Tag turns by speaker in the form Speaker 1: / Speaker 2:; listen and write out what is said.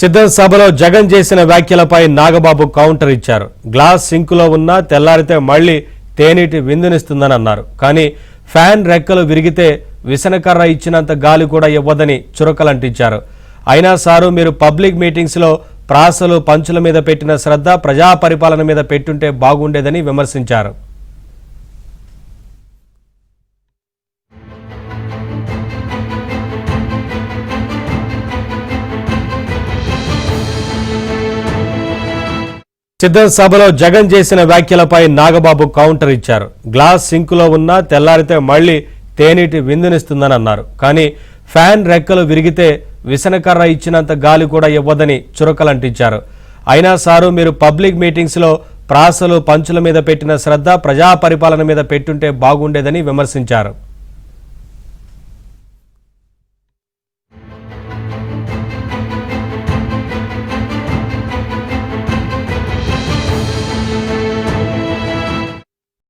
Speaker 1: సిద్ధం సభలో జగన్ చేసిన వ్యాఖ్యలపై నాగబాబు కౌంటర్ ఇచ్చారు. గ్లాస్ సింకులో ఉన్న తెల్లారితే మళ్లీ తేనీటి విందునిస్తుందని అన్నారు. కానీ ఫ్యాన్ రెక్కలు విరిగితే విసనకర్ర ఇచ్చినంత గాలి కూడా ఇవ్వదని చురకలంటించారు. అయినా సారు మీరు పబ్లిక్ మీటింగ్స్లో ప్రాసలు పంచుల మీద పెట్టిన శ్రద్ధ ప్రజా పరిపాలన మీద పెట్టుంటే బాగుండేదని విమర్శించారు. సిద్ధం సభలో జగన్ చేసిన వ్యాఖ్యలపై నాగబాబు కౌంటర్ ఇచ్చారు. గ్లాస్ సింకులో ఉన్న తెల్లారితే మళ్లీ తేనీటి విందునిస్తుందని అన్నారు. కానీ ఫ్యాన్ రెక్కలు విరిగితే విసనకర్ర ఇచ్చినంత గాలి కూడా ఇవ్వదని చురకలంటించారు. అయినా సారు మీరు పబ్లిక్ మీటింగ్స్లో ప్రాసలు పంచుల మీద పెట్టిన శ్రద్ధ ప్రజా పరిపాలన మీద పెట్టుంటే బాగుండేదని విమర్శించారు.